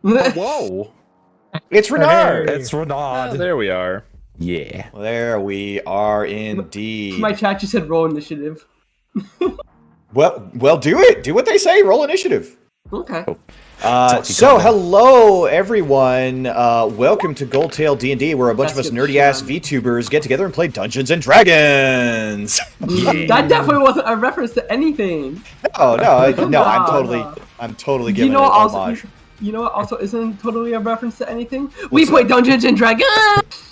Whoa! It's Renard! Hey. It's Renard. There we are. Yeah. There we are indeed. My chat just said roll initiative. Well, do it. Do what they say. Roll initiative. Okay. So hello everyone. Welcome to GoldTail D&D, where a bunch of us nerdy-ass VTubers get together and play Dungeons and Dragons. That definitely wasn't a reference to anything. Oh no, I'm totally giving it an homage. You know what also isn't totally a reference to anything? We play Dungeons and Dragons!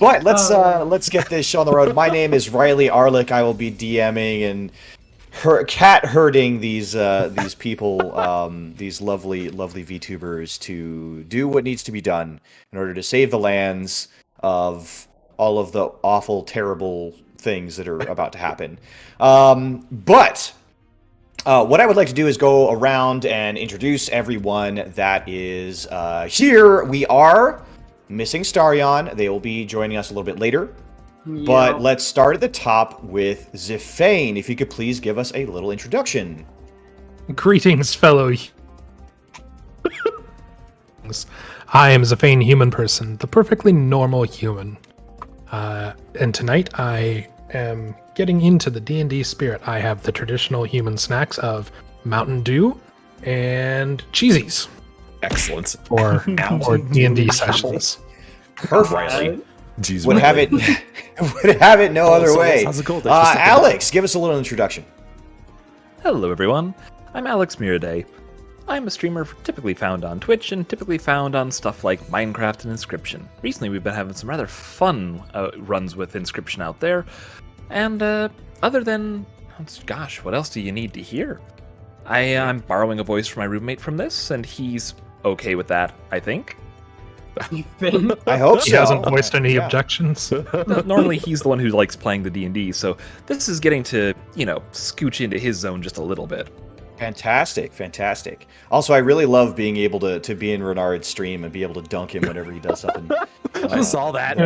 But let's get this show on the road. My name is Riley Arlick. I will be DMing and cat herding these people, these lovely VTubers to do what needs to be done in order to save the lands of all of the awful, terrible things that are about to happen. But what I would like to do is go around and introduce everyone that is here. We are missing Starion. They will be joining us a little bit later. But let's start at the top with Zephane. If you could please give us a little introduction. Greetings, fellow. I am Zephane, human person, the perfectly normal human. And tonight I am getting into the D&D spirit. I have the traditional human snacks of Mountain Dew and Cheesies. Excellent. For D&D sessions. Perfect. Jeez, would have it no other way. How's it going? Alex, give us a little introduction. Hello everyone, I'm Alex Miraday. I'm a streamer typically found on Twitch and typically found on stuff like Minecraft and Inscription. Recently we've been having some rather fun runs with Inscription out there, and other than, gosh, what else do you need to hear? I'm borrowing a voice from my roommate from this, and he's okay with that, I think. I hope so. He hasn't voiced any objections. Normally he's the one who likes playing the D&D, so this is getting to, scooch into his zone just a little bit. Fantastic. Also, I really love being able to be in Renard's stream and be able to dunk him whenever he does something. I saw that.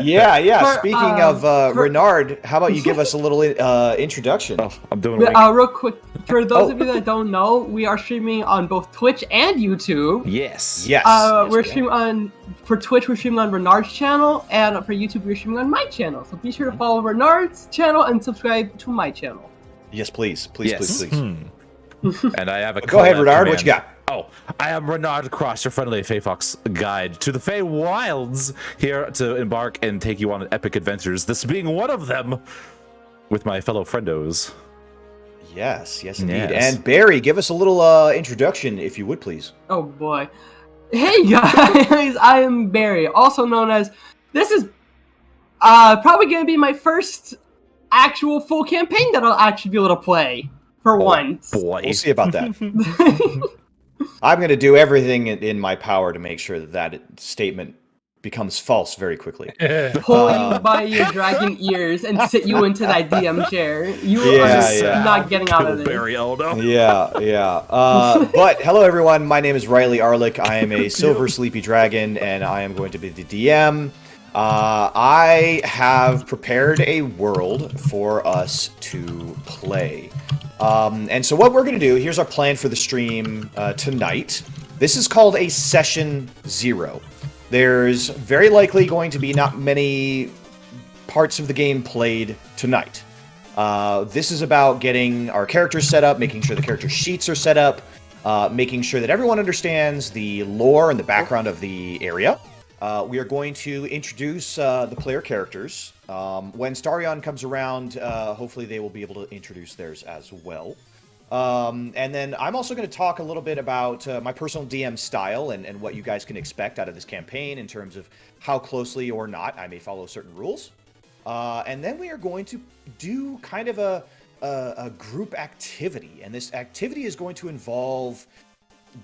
Yeah. Speaking of Renard, how about you give us a little introduction? Oh, I'm doing real quick, for those of you that don't know, we are streaming on both Twitch and YouTube. Yes. We're streaming for Twitch, we're streaming on Renard's channel, and for YouTube, we're streaming on my channel. So be sure to follow Renard's channel and subscribe to my channel. Yes, please. And I have a Go ahead, Renard. What you got? Oh, I am Renard Cross, your friendly Fey Fox guide to the Fey Wilds, here to embark and take you on epic adventures, this being one of them, with my fellow friendos. Yes, indeed. Yes. And Barry, give us a little introduction, if you would, please. Oh, boy. Hey, guys, I am Barry, also known as... This is probably going to be my first actual full campaign that I'll actually be able to play, for once. Boy. We'll see about that. I'm going to do everything in my power to make sure that statement becomes false very quickly. Pull you by your dragon ears and sit you into that DM chair. You are not getting out of this. Barry Eldo. But hello everyone, my name is Riley Arlick. I am a silver sleepy dragon, and I am going to be the DM. I have prepared a world for us to play. And so what we're going to do, here's our plan for the stream tonight. This is called a Session 0. There's very likely going to be not many parts of the game played tonight. This is about getting our characters set up, making sure the character sheets are set up, making sure that everyone understands the lore and the background of the area. We are going to introduce the player characters. When Starion comes around, hopefully they will be able to introduce theirs as well. And then I'm also going to talk a little bit about my personal DM style and what you guys can expect out of this campaign in terms of how closely or not I may follow certain rules. And then we are going to do kind of a group activity. And this activity is going to involve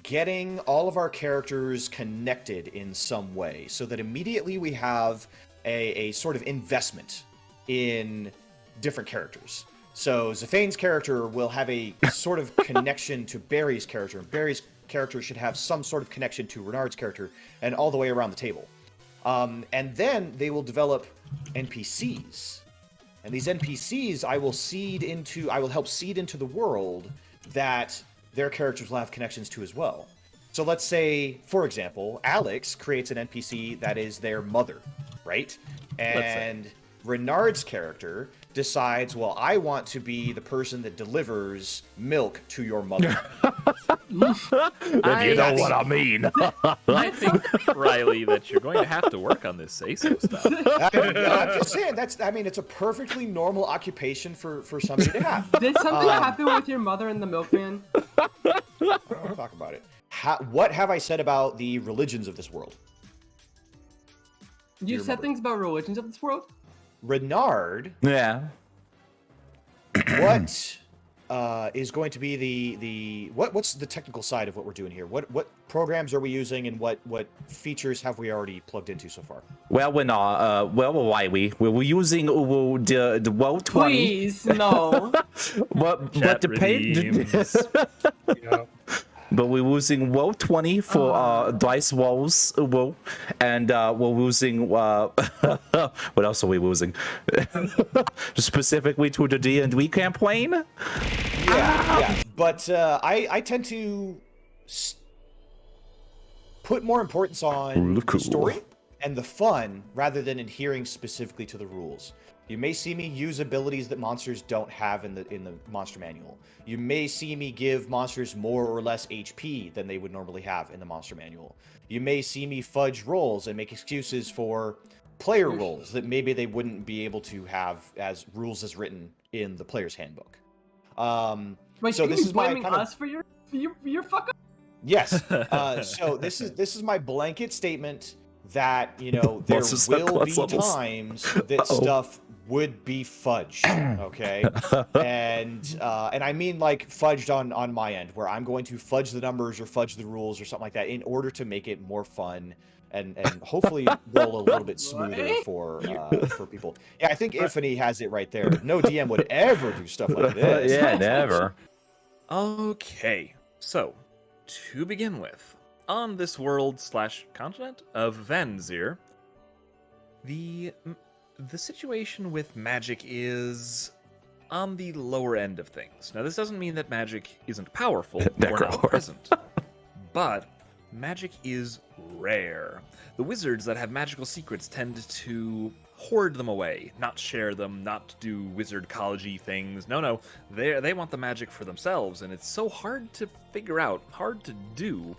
getting all of our characters connected in some way so that immediately we have a sort of investment in different characters. So Zephane's character will have a sort of connection to Barry's character, and Barry's character should have some sort of connection to Renard's character, and all the way around the table. And then they will develop NPCs. And these NPCs I will help seed into the world that their characters will have connections to as well. So let's say, for example, Alex creates an NPC that is their mother, right? And Renard's character decides, well, I want to be the person that delivers milk to your mother. If you know what I mean. I think, Riley, that you're going to have to work on this say-so stuff. I'm just saying, it's a perfectly normal occupation for somebody to have. Did something happen with your mother and the milkman? We'll talk about it. What have I said about the religions of this world? You said things about religions of this world? Renard, Yeah. what is going to be what's the technical side of what we're doing here? What programs are we using, and what features have we already plugged into so far? Well, we're not. Why we're using the World 20. Please, no. but Chat depend. redeems. Yeah. But we're using World 20 for dice rolls, and we're using what else are we using? Specifically to the D&D campaign. Yeah. But I tend to put more importance on Cool. the story and the fun rather than adhering specifically to the rules. You may see me use abilities that monsters don't have in the monster manual. You may see me give monsters more or less HP than they would normally have in the monster manual. You may see me fudge rolls and make excuses for player roles that maybe they wouldn't be able to have as rules as written in the player's handbook. Wait, So you this is my blaming kind of- us for your fuck up? Yes. So this is my blanket statement that there What's this- will what's be levels? times that stuff would be fudged, okay? and I mean like fudged on my end, where I'm going to fudge the numbers or fudge the rules or something like that in order to make it more fun and hopefully roll a little bit smoother for people. Yeah, I think Ifany has it right there. No DM would ever do stuff like this. Yeah, never. Okay, so to begin with, on this world/continent of Vanzir, the situation with magic is on the lower end of things. Now, this doesn't mean that magic isn't powerful or not Necro. present, but magic is rare. The wizards that have magical secrets tend to hoard them away, not share them, not do wizard college-y things. No, they want the magic for themselves, and it's so hard to figure out, hard to do,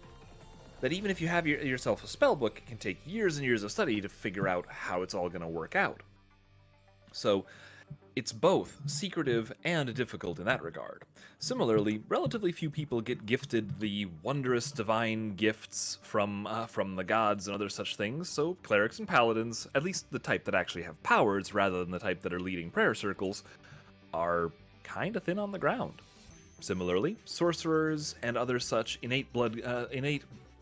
that even if you have yourself a spellbook, it can take years and years of study to figure out how it's all going to work out. So, it's both secretive and difficult in that regard. Similarly, relatively few people get gifted the wondrous divine gifts from the gods and other such things, so clerics and paladins, at least the type that actually have powers rather than the type that are leading prayer circles, are kind of thin on the ground. Similarly, sorcerers and other such innate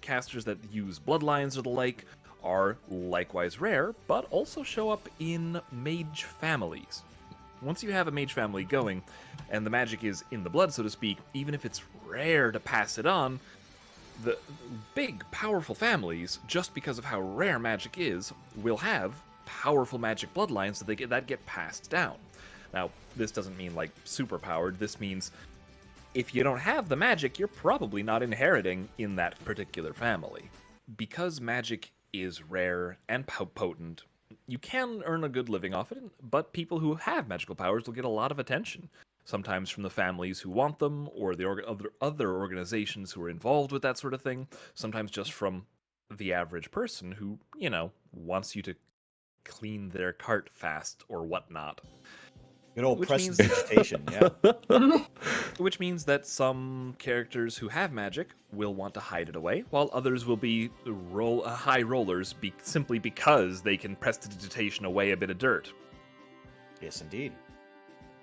casters that use bloodlines or the like are likewise rare, but also show up in mage families. Once you have a mage family going, and the magic is in the blood, so to speak, even if it's rare to pass it on, the big, powerful families, just because of how rare magic is, will have powerful magic bloodlines that get passed down. Now, this doesn't mean, like, super-powered. This means if you don't have the magic, you're probably not inheriting in that particular family. Because magic is rare and potent, you can earn a good living off it, but people who have magical powers will get a lot of attention. Sometimes from the families who want them, or the other organizations who are involved with that sort of thing. Sometimes just from the average person who, wants you to clean their cart fast or whatnot. Good old Which prestidigitation, yeah. Which means that some characters who have magic will want to hide it away, while others will be high rollers simply because they can prestidigitation away a bit of dirt. Yes, indeed.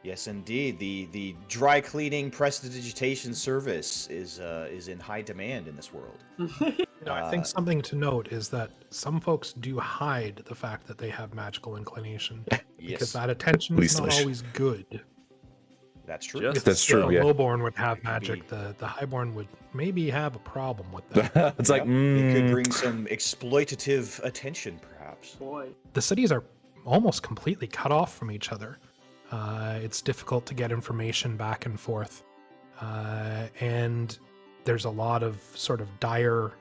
Yes, indeed. The dry cleaning prestidigitation service is in high demand in this world. I think something to note is that some folks do hide the fact that they have magical inclination because that attention is not always good. That's true. Just- If That's the true, yeah. lowborn would have magic, the highborn would maybe have a problem with that. It's like, It could bring some exploitative attention, perhaps. Boy. The cities are almost completely cut off from each other. It's difficult to get information back and forth. And there's a lot of sort of dire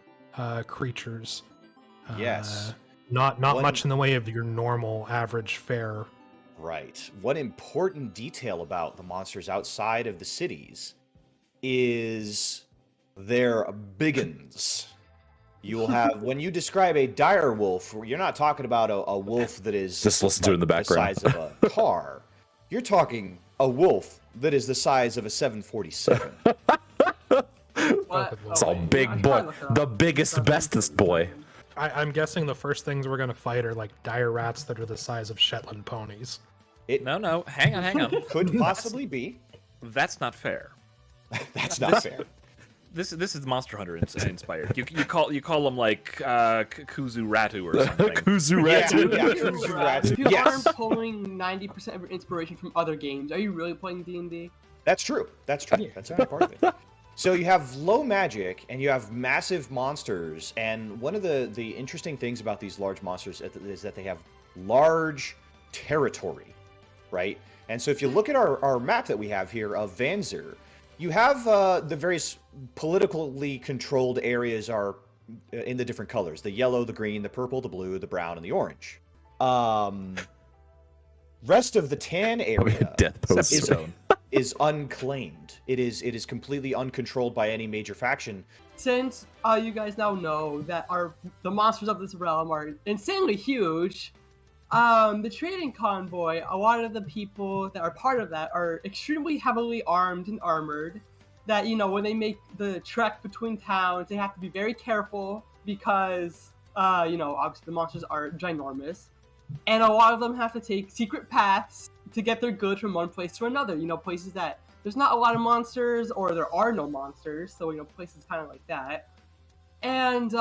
creatures. Yes. Not One- much in the way of your normal average fare. Right. One important detail about the monsters outside of the cities is their biggins. You will have, when you describe a dire wolf, you're not talking about a wolf that is Just listen to it in the background. size of a car. You're talking a wolf that is the size of a 747. What? It's all wait, big I should boy, probably look it up. the biggest, bestest boy. I'm guessing the first things we're gonna fight are like dire rats that are the size of Shetland ponies. No, hang on. Could possibly be. That's not fair. That's not fair. This is Monster Hunter inspired. You call them like Kuzu Ratu or something. Kuzu Yeah, Ratu. yeah, Kuzu Ratu. If you Yes. aren't pulling 90% of your inspiration from other games, are you really playing D&D? That's true. That's true. That's a big part of it. So you have low magic and you have massive monsters, and one of the interesting things about these large monsters is that they have large territory, right? And so if you look at our map that we have here of Vanzir, you have the various politically controlled areas are in the different colors: the yellow, the green, the purple, the blue, the brown, and the orange. Rest of the tan area Death pose. is unclaimed. It is completely uncontrolled by any major faction. Since you guys now know that the monsters of this realm are insanely huge, the trading convoy, a lot of the people that are part of that are extremely heavily armed and armored. That, when they make the trek between towns, they have to be very careful because, obviously the monsters are ginormous. And a lot of them have to take secret paths to get their goods from one place to another. Places that there's not a lot of monsters or there are no monsters. So, places kind of like that. And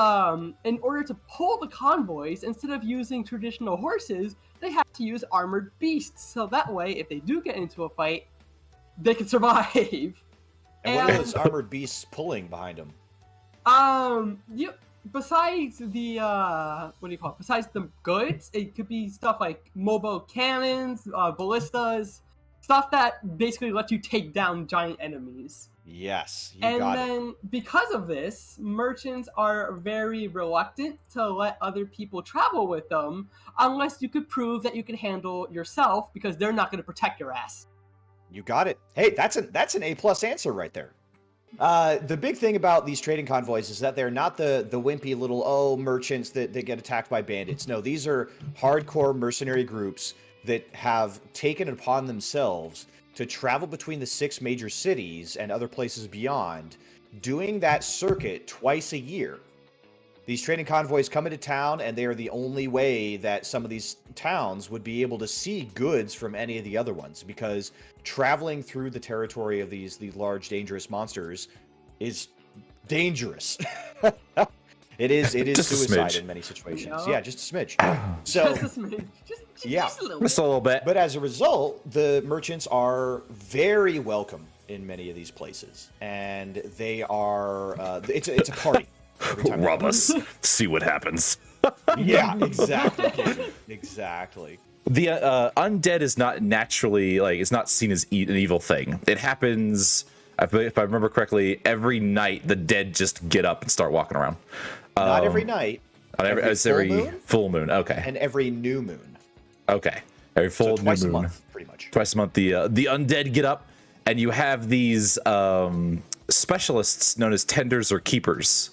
in order to pull the convoys, instead of using traditional horses, they have to use armored beasts. So that way, if they do get into a fight, they can survive. And what are those armored beasts pulling behind them? Besides the besides the goods, it could be stuff like mobile cannons, ballistas, stuff that basically lets you take down giant enemies. Yes, you And got it. then because of this, merchants are very reluctant to let other people travel with them unless you could prove that you can handle yourself, because they're not going to protect your ass. You got it. Hey, that's an A+ answer right there. The big thing about these trading convoys is that they're not the wimpy little merchants that get attacked by bandits. No, these are hardcore mercenary groups that have taken it upon themselves to travel between the 6 major cities and other places beyond, doing that circuit twice a year. These trading convoys come into town, and they are the only way that some of these towns would be able to see goods from any of the other ones, because traveling through the territory of these large, dangerous monsters is dangerous. It is Just a suicide smidge. in many situations. Yeah. Yeah, just a smidge. So, Just a smidge. Yeah. Just a little Just a little bit. but as a result, the merchants are very welcome in many of these places, and they are. It's a party. Every time they Rob come. us. See what happens. Yeah, exactly. Casey. Exactly. The undead is not naturally, it's not seen as an evil thing. It happens, if I remember correctly, every night the dead just get up and start walking around. Not every night. It's every full moon. Okay. And every new moon. Okay. Every So full twice new a moon. month, pretty much. Twice a month, the undead get up, and you have these specialists known as tenders or keepers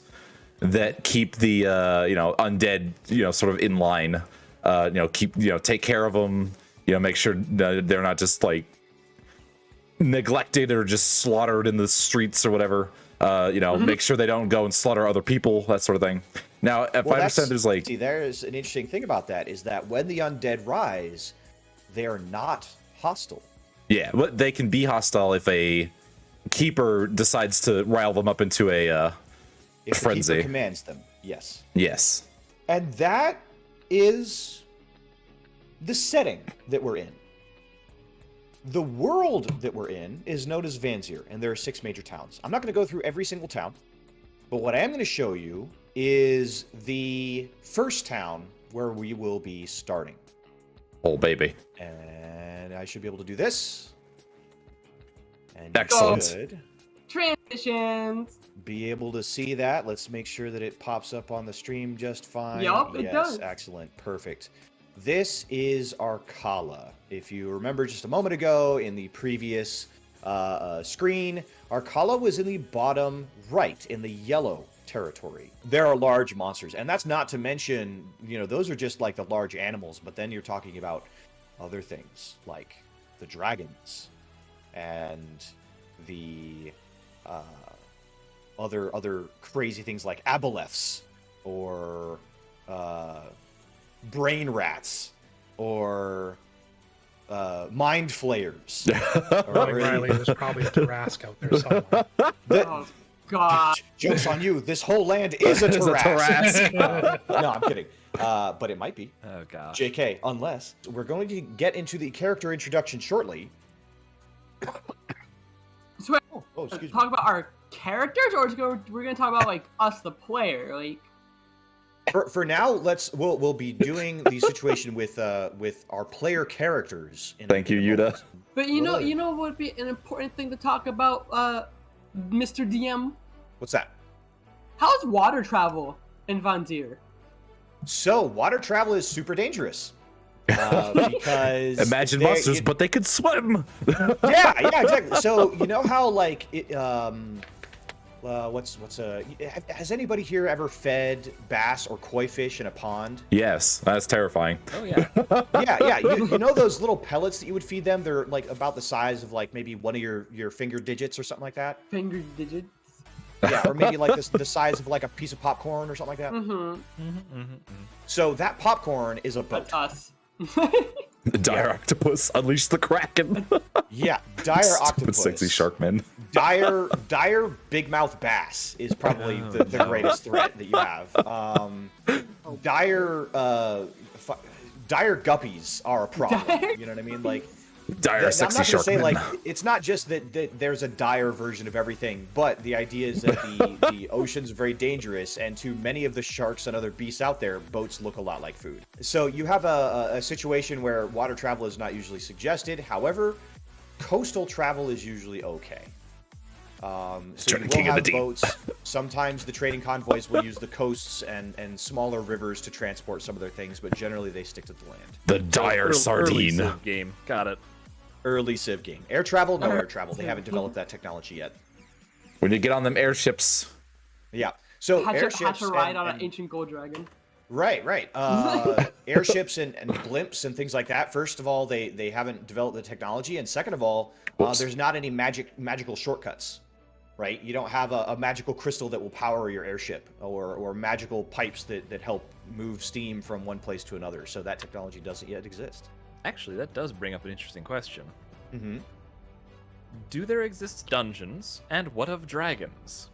that keep the undead sort of in line. Take care of them. Make sure that they're not just neglected or just slaughtered in the streets or whatever. Make sure they don't go and slaughter other people, that sort of thing. Now, if I understand, there's See, there's an interesting thing about that, is that when the undead rise, they are not hostile. yeah, but they can be hostile if a keeper decides to rile them up into a If frenzy. the keeper commands them, yes. Yes. And that is the setting that we're in. The world that we're in is known as Vanzir, and there are 6 major towns. I'm not going to go through every single town, but what I am going to show you is the first town where we will be starting. Oh, baby. And I should be able to do this. And Excellent. should. Transitions. be able to see that. Let's make sure that it pops up on the stream just fine. Yup, it does. Excellent. Perfect. This is our Kala. If you remember just a moment ago in the previous screen, our Kala was in the bottom right, in the yellow territory. There are large monsters, and that's not to mention, those are just like the large animals, but then you're talking about other things like the dragons and the other crazy things like aboleths or brain rats or mind flayers. Riley, there's probably a Tarrasque out there somewhere. Oh, God. Joke's on you. This whole land is a Tarrasque. No, I'm kidding. But it might be. Oh, God. JK, unless. We're going to get into the character introduction shortly. So wait, Excuse me. talk about our characters, or we're gonna talk about like us, the player? Like, For now, we'll be doing the situation with our player characters. Thank you, Yuta. but you know what would be an important thing to talk about, Mr. DM? What's that? How's water travel in Vanzir? So, water travel is super dangerous. Because Imagine monsters, but they could swim. yeah, exactly. So you know how like it, has anybody here ever fed bass or koi fish in a pond? Yes, that's terrifying. Oh, yeah. Yeah. You know those little pellets that you would feed them? They're like about the size of like maybe one of your finger digits or something like that. Finger digits. Yeah, or maybe like the size of like a piece of popcorn or something like that. Mm-hmm. So that popcorn is a boat. That's us. The dire octopus, unleash the kraken. Yeah, dire Stupid octopus. sexy shark man. Dire big mouth bass is probably the greatest threat that you have. Dire guppies are a problem. You know what I mean? Like Dire I'm sexy not gonna shark say man. like it's not just that there's a dire version of everything, but the idea is that the ocean's very dangerous, and to many of the sharks and other beasts out there, boats look a lot like food. So you have a situation where water travel is not usually suggested. However, coastal travel is usually okay. So you will have boats. Sometimes the trading convoys will use the coasts and smaller rivers to transport some of their things, but generally they stick to the land. The dire Early sardine. Civ game. Got it. Early Civ game. Air travel? No air travel. They haven't developed that technology yet. When you get on them airships. Yeah. So Had airships to ride on and- an ancient gold dragon. Right. Airships and blimps and things like that. First of all, they haven't developed the technology, and second of all, there's not any magical shortcuts. Right? You don't have a magical crystal that will power your airship, or magical pipes that help move steam from one place to another. So that technology doesn't yet exist. Actually, that does bring up an interesting question. Mm-hmm. Do there exist dungeons, and what of dragons?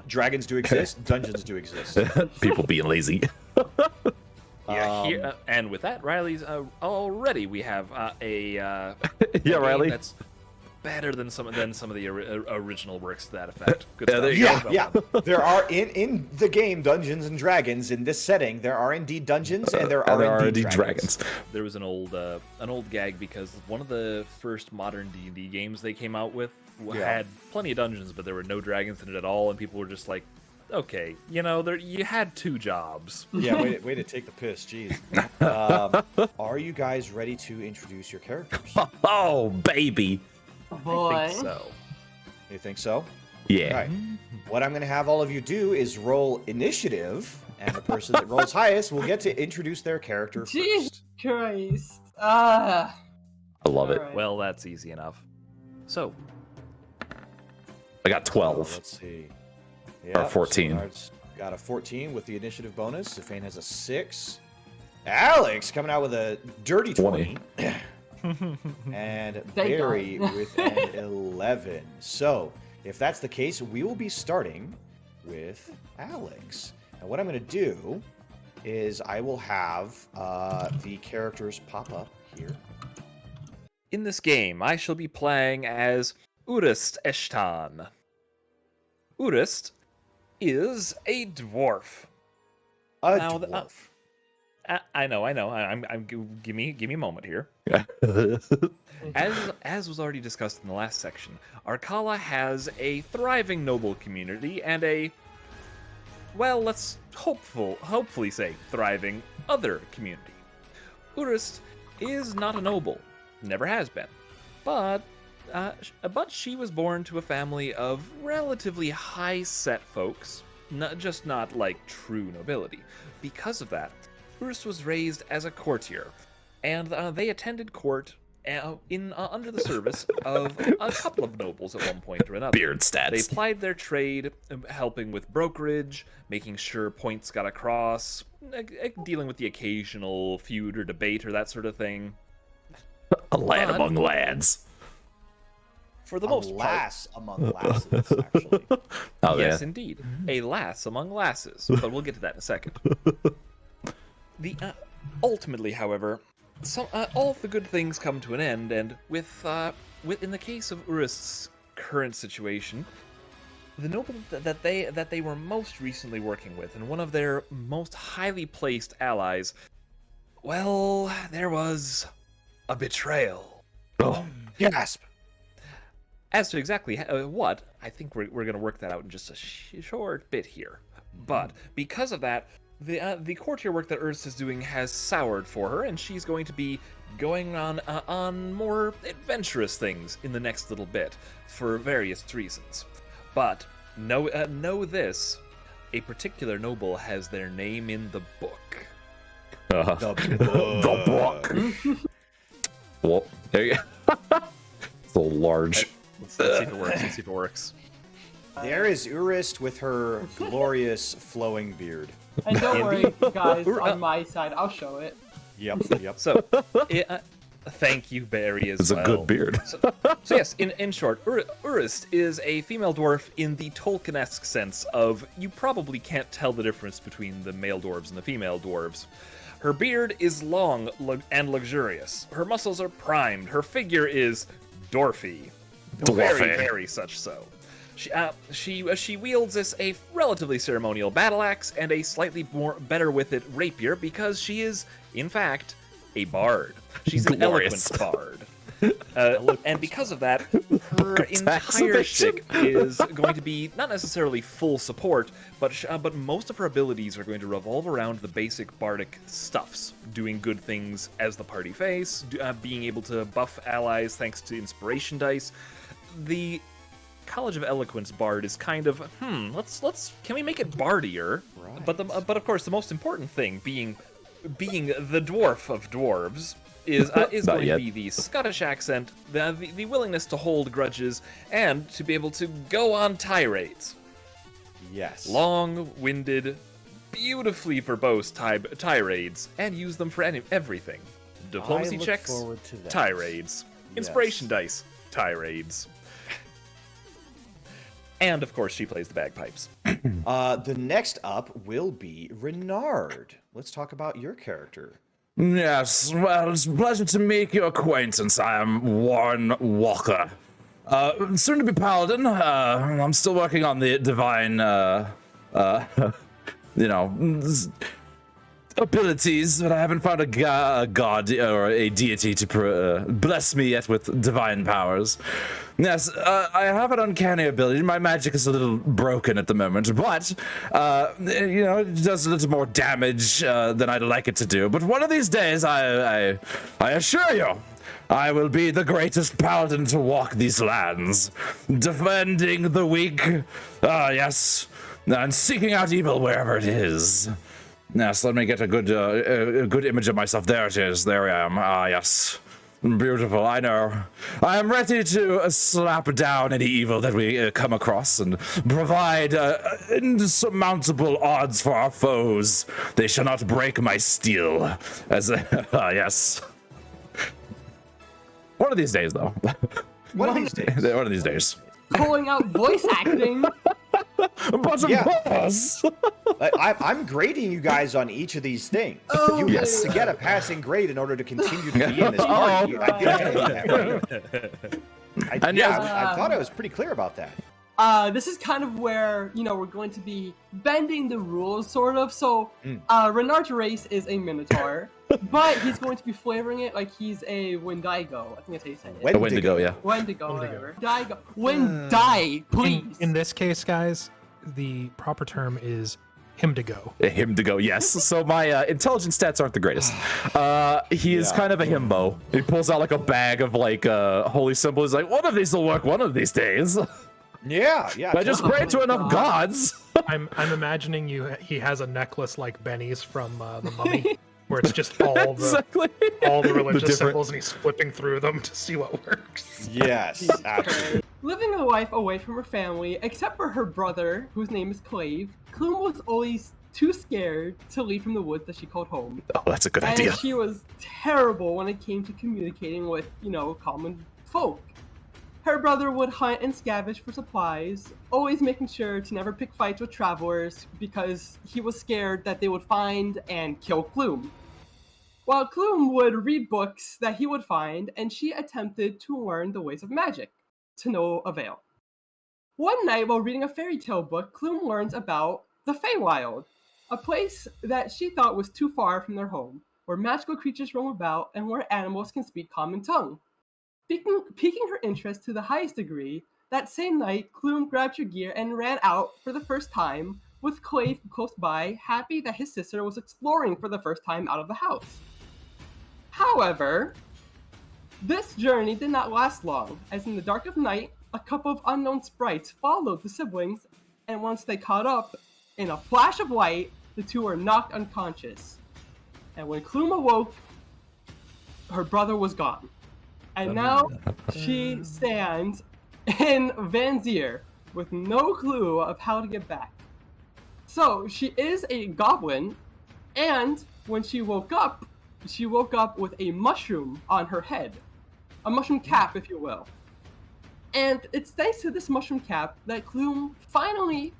Dragons do exist. Dungeons do exist. People being lazy. Yeah, and with that, Riley's already we have a Yeah, game Riley. that's better than some of the original works to that effect. Good Yeah, stuff. there you go. Yeah. There are in the game Dungeons and Dragons. In this setting, there are indeed dungeons and there are indeed dragons. There was an old gag because one of the first modern D&D games they came out with had plenty of dungeons, but there were no dragons in it at all, and people were just like, okay, you had two jobs. Yeah, way to take the piss, jeez. Are you guys ready to introduce your characters? Oh, baby. Boy. I think so. You think so? Yeah. All right. What I'm going to have all of you do is roll initiative, and the person that rolls highest will get to introduce their character Jesus first. Christ. I love it. Alright. Well, that's easy enough. So, I got 12. Let's see. Yeah, Or 14. Renard's got a 14 with the initiative bonus. Zephane has a 6. Alex coming out with a dirty 20. And Thank Barry God. with an 11. So, if that's the case, we will be starting with Alex. And what I'm going to do is I will have the characters pop up here. in this game, I shall be playing as Urus Eshtan. Urus is a dwarf. A Now, dwarf. I know. Give me a moment here. As was already discussed in the last section, Arcala has a thriving noble community and a, well, let's hopefully say thriving other community. Urus is not a noble, never has been, but she was born to a family of relatively high-set folks, not like true nobility. Because of that, Urus was raised as a courtier, and they attended court under the service of a couple of nobles at one point or another. Beard stats. They plied their trade, helping with brokerage, making sure points got across, dealing with the occasional feud or debate or that sort of thing. A lad among lads. For the most part. Lass among lasses, actually. Oh, Yes, yeah. indeed. A lass among lasses, but we'll get to that in a second. Ultimately, however, all of the good things come to an end, and with in the case of Urus's current situation, the noble that they were most recently working with, and one of their most highly placed allies, well, there was a betrayal. Oh, Gasp! As to exactly what, I think we're going to work that out in just a short bit here. But because of that, the courtier work that Urus is doing has soured for her, and she's going to be going on more adventurous things in the next little bit for various reasons. But know this: a particular noble has their name in the book. the book. Well, there you go. It's a little large. Let's see if it works. There is Urus with her glorious flowing beard. And don't worry, guys, on my side, I'll show it. Yep. So, thank you, Barry, as It's well. a good beard. So yes, in short, Urus is a female dwarf in the Tolkien-esque sense of you probably can't tell the difference between the male dwarves and the female dwarves. Her beard is long and luxurious. Her muscles are primed. Her figure is dwarfy. Very, very such so. She wields a relatively ceremonial battle axe and a slightly better with it rapier because she is, in fact, a bard. She's an Glorious. eloquence bard. And because of that, her entire shtick is going to be not necessarily full support, but most of her abilities are going to revolve around the basic bardic stuffs, doing good things as the party face, being able to buff allies thanks to inspiration dice. The College of Eloquence bard is kind of can we make it bardier? Right. But of course the most important thing being the dwarf of dwarves is going to be the Scottish accent, the willingness to hold grudges, and to be able to go on tirades. Yes. Long-winded, beautifully verbose tirades, and use them for everything. Diplomacy I look checks, forward to that. tirades. Inspiration dice, tirades. And of course, she plays the bagpipes. The next up will be Renard. Let's talk about your character. Yes, well, it's a pleasure to make your acquaintance. I am Warren Walker. Soon to be Paladin. I'm still working on the divine, abilities, but I haven't found a god or a deity to bless me yet with divine powers. Yes, I have an uncanny ability. My magic is a little broken at the moment, but, it does a little more damage than I'd like it to do. But one of these days, I assure you, I will be the greatest paladin to walk these lands, defending the weak, yes, and seeking out evil wherever it is. Yes, let me get a good image of myself. There it is. There I am. Ah, yes. Beautiful, I know. I am ready to slap down any evil that we come across and provide insurmountable odds for our foes. They shall not break my steel. Yes. One of these days, though. One of these days. One of these days. Pulling out voice acting. But of course. I'm grading you guys on each of these things. Oh, You yes. have to get a passing grade in order to continue to be in this party. I thought I was pretty clear about that. this is kind of where, we're going to be bending the rules, sort of. So, Renard's race is a Minotaur, but he's going to be flavoring it like he's a Wendigo. I think that's how you say it. A Wendigo, yeah. Wendigo, whatever. Wendigo, please. In this case, guys, the proper term is himdigo. Him to go, yes. So my intelligence stats aren't the greatest. He is kind of a himbo. He pulls out like a bag of like holy symbols. He's like, one of these will work one of these days. Yeah. I just pray to enough gods. I'm imagining he has a necklace like Benny's from The Mummy, where it's just all the religious symbols, and he's flipping through them to see what works. Yes, absolutely. Living a life away from her family, except for her brother, whose name is Clave, Clume was always too scared to leave from the woods that she called home. Oh, that's a good And idea. she was terrible when it came to communicating with, common folk. Her brother would hunt and scavenge for supplies, always making sure to never pick fights with travelers because he was scared that they would find and kill Clume. While Clume would read books that he would find, and she attempted to learn the ways of magic, to no avail. One night, while reading a fairy tale book, Clume learns about the Feywild, a place that she thought was too far from their home, where magical creatures roam about and where animals can speak common tongue. Piquing her interest to the highest degree, that same night, Clume grabbed her gear and ran out for the first time, with Clave close by, happy that his sister was exploring for the first time out of the house. However, this journey did not last long, as in the dark of night, a couple of unknown sprites followed the siblings, and once they caught up, in a flash of light, the two were knocked unconscious. And when Clume awoke, her brother was gone. And now she stands in Vanzir with no clue of how to get back. So she is a goblin, and when she woke up with a mushroom on her head. A mushroom cap, if you will. And it's thanks to this mushroom cap that Clume finally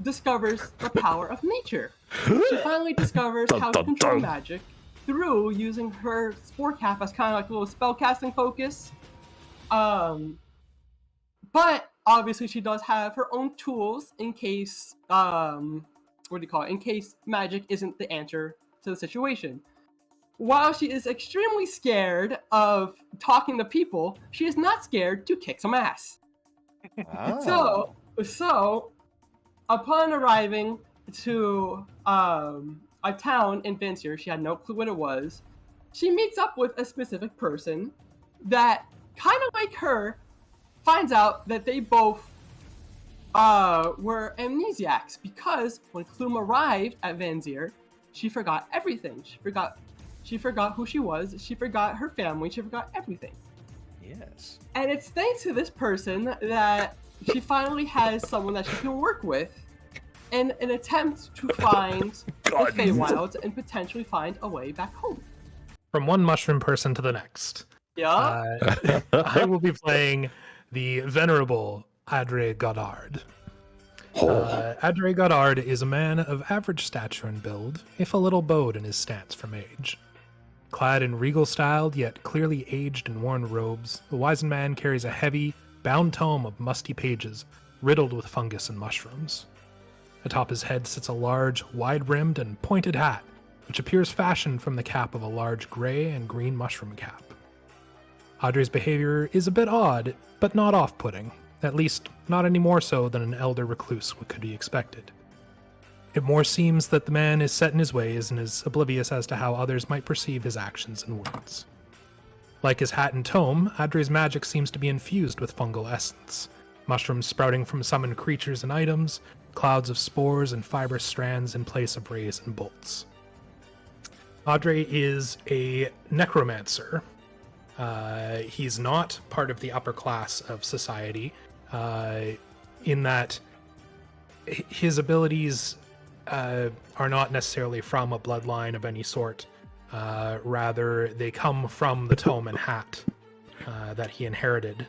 discovers the power of nature. She finally discovers how to control magic through using her spore cap as kind of like a little spell casting focus. But obviously she does have her own tools in case, in case magic isn't the answer to the situation. While she is extremely scared of talking to people, she is not scared to kick some ass. Oh. So, upon arriving to a town in Vanzir, she had no clue what it was. She meets up with a specific person that, kind of like her, finds out that they both were amnesiacs, because when Clume arrived at Vanzir, she forgot everything. She forgot who she was, she forgot her family, she forgot everything. Yes. And it's thanks to this person that she finally has someone that she can work with in an attempt to find the Feywilds and potentially find a way back home. From one mushroom person to the next. Yeah. I will be playing the venerable Adre Goddard. Adre Goddard is a man of average stature and build, if a little bowed in his stance from age. Clad in regal-styled, yet clearly aged and worn robes, the wizened man carries a heavy, bound tome of musty pages, riddled with fungus and mushrooms. Atop his head sits a large, wide-brimmed and pointed hat, which appears fashioned from the cap of a large gray and green mushroom cap. Audrey's behavior is a bit odd, but not off-putting, at least not any more so than an elder recluse could be expected. It more seems that the man is set in his ways and is oblivious as to how others might perceive his actions and words. Like his hat and tome, Adre's magic seems to be infused with fungal essence, mushrooms sprouting from summoned creatures and items, clouds of spores and fibrous strands in place of rays and bolts. Adre is a necromancer. He's not part of the upper class of society, in that his abilities are not necessarily from a bloodline of any sort. Rather, they come from the tome and hat that he inherited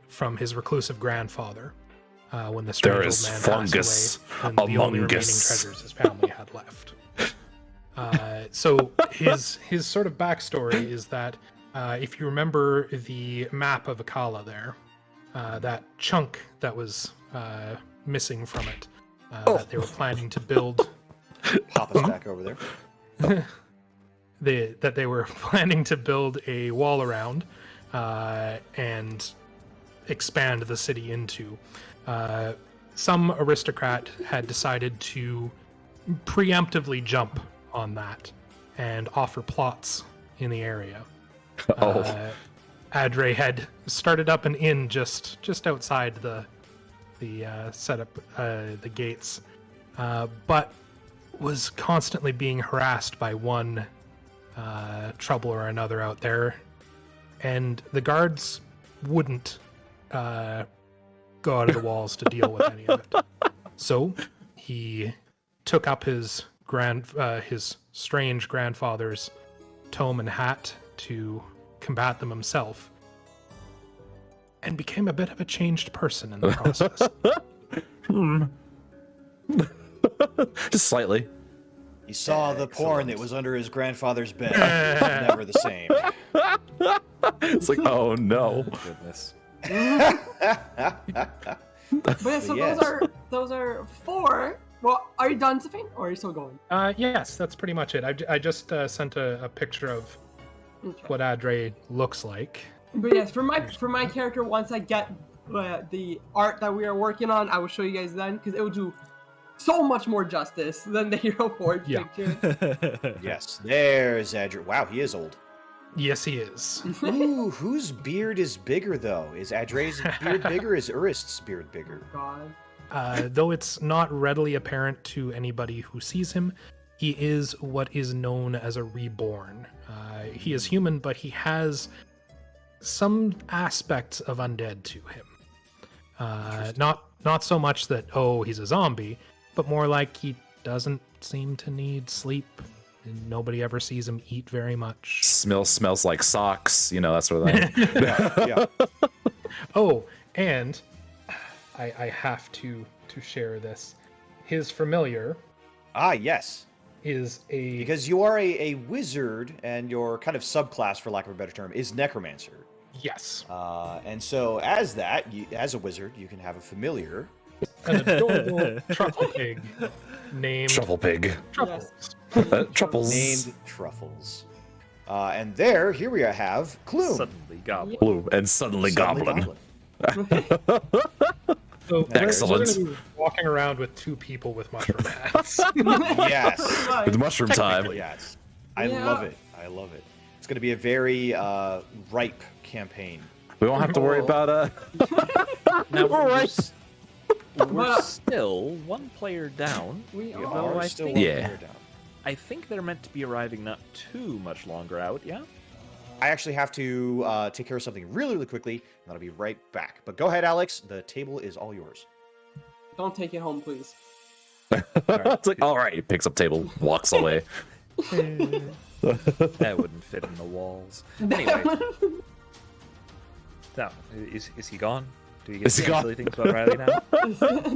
from his reclusive grandfather when the strange old man passed away, and the only remaining treasures his family had left. So his sort of backstory is that if you remember the map of Akala there, that chunk that was missing from it that they were planning to build. Pop us back over there. That they were planning to build a wall around and expand the city into. Some aristocrat had decided to preemptively jump on that and offer plots in the area. Adre had started up an inn just outside the setup, the gates, but was constantly being harassed by one trouble or another out there, and the guards wouldn't go out of the walls to deal with any of it. So he took up his strange grandfather's tome and hat to combat them himself, and became a bit of a changed person in the process. Just slightly. He saw the porn that was under his grandfather's bed. It was never the same. It's like, oh no. Goodness. But yeah, so Yes. those are 4. Well, are you done, Zephane, or are you still going? Yes, that's pretty much it. I just sent a picture of Okay. what Adre looks like. But yes, for my character, once I get the art that we are working on, I will show you guys then, because it will do so much more justice than the Hero Forge Yeah. picture. Yes, there's Adre. Wow, he is old. Yes, he is. Ooh, whose beard is bigger, though? Is Adre's beard bigger? Is Urus's beard bigger? God. Though it's not readily apparent to anybody who sees him, he is what is known as a reborn. He is human, but he has some aspects of undead to him. Not so much that, he's a zombie, but more like he doesn't seem to need sleep, and nobody ever sees him eat very much. Smells like socks, that sort of thing. Yeah. Oh, and I have to share this. His familiar Ah, yes. is a... Because you are a wizard, and your kind of subclass, for lack of a better term, is necromancer. Yes. And so, as that, as a wizard, you can have a familiar. An adorable truffle pig named Truffle pig. Truffles. Truffles. Named Truffles. And here we have Clume. Suddenly goblin. Blue and suddenly goblin. So Excellent. We're gonna be walking around with 2 people with mushroom hats. Yes. It's mushroom time. Yes. I Yeah. love it. I love it. It's going to be a very ripe campaign. We won't have to worry about Now Alright. we're still 1 player down. We We are. are I still think- one Yeah. player down. I think they're meant to be arriving not too much longer out, yeah? I actually have to take care of something really, really quickly, and I'll be right back. But go ahead, Alex. The table is all yours. Don't take it home, please. It's like, all right. He picks up table, walks away. That wouldn't fit in the walls. Anyway. Now, is he gone? Do we get Is he to say gone? silly things about Riley now?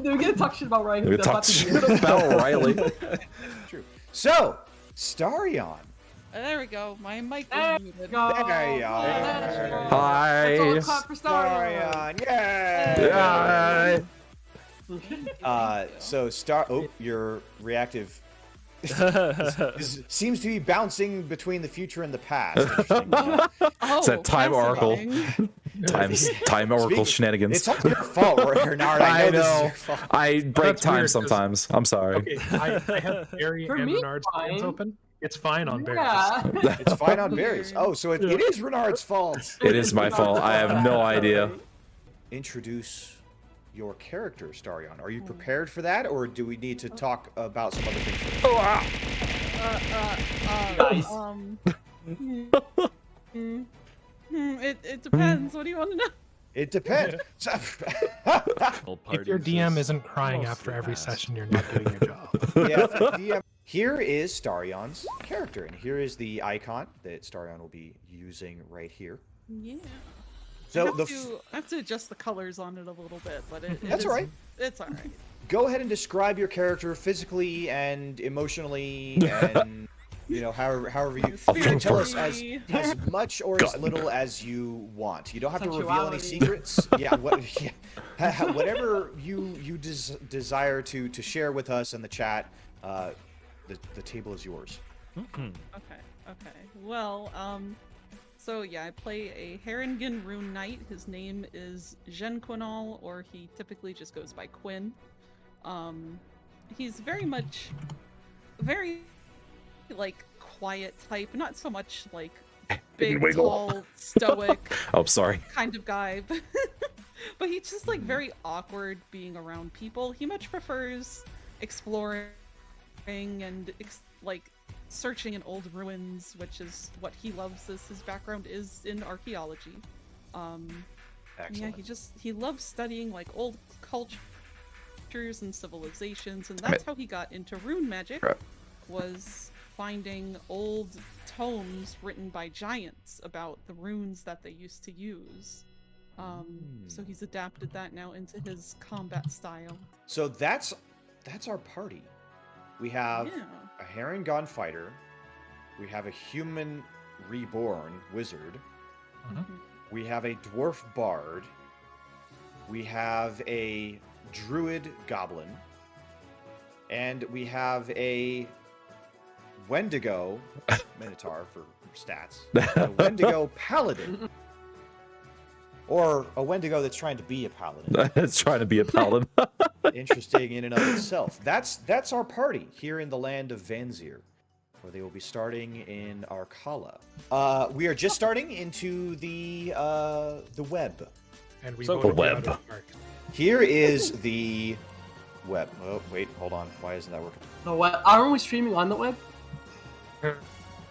They're gonna talk shit about Ryan. We talked shit about Riley. True. So, Starion. There we go. My mic There was you muted. go. There you There are. you go. Hi. That's all clap for Starion. Starion, yay! Hi. So, your reactive seems to be bouncing between the future and the past. Interesting. Oh, It's that time oracle. fascinating. Time oracle shenanigans. It's all your fault, Renard. I know this is your fault. I break That's time weird, 'cause- sometimes. I'm sorry. Okay, I have Barry For and me, Renard's hands fine. open. It's fine on Barry's. Yeah. It's fine on berries. Oh, so it is Renard's fault. It is my fault. I have no idea. Introduce your character, Starion. Are you prepared for that, or do we need to talk about some other things first? Nice. It depends. What do you want to know? It depends. If your DM isn't crying after every session, you're not doing your job. Yeah, DM. Here is Starion's character, and here is the icon that Starion will be using right here. Yeah. So I have to adjust the colors on it a little bit, but That's all right. It's all right. Go ahead and describe your character physically and emotionally and however you Spirit can tell us tree. as much or as God. little as you want. You don't have to reveal any Sensuality. secrets. Whatever you desire to share with us in the chat, the table is yours. Okay. Well, so yeah, I play a Harengan Rune Knight. His name is Quinal, or he typically just goes by Quinn. He's very like quiet type, not so much like big, Wiggle. tall, stoic Oh, sorry. kind of guy, but he's just like very awkward being around people. He much prefers exploring and like searching in old ruins, which is what he loves, as his background is in archaeology. Excellent. Yeah, he loves studying like old cultures and civilizations, and that's how he got into rune magic. Right. Was finding old tomes written by giants about the runes that they used to use. So he's adapted that now into his combat style. So that's our party. We have Yeah. a Harengon fighter. We have a human reborn wizard. We have a dwarf bard. We have a druid goblin. And we have a Wendigo Minotaur for stats. A Wendigo paladin. Or a Wendigo that's trying to be a paladin. It's trying to be a paladin. Interesting in and of itself. That's our party here in the land of Vanzir, where they will be starting in Arkala. We are just starting into the web. And we So- voted The you out web. of the park. Here is the web. Oh wait, hold on. Why isn't that working? The web? Aren't we streaming on the web?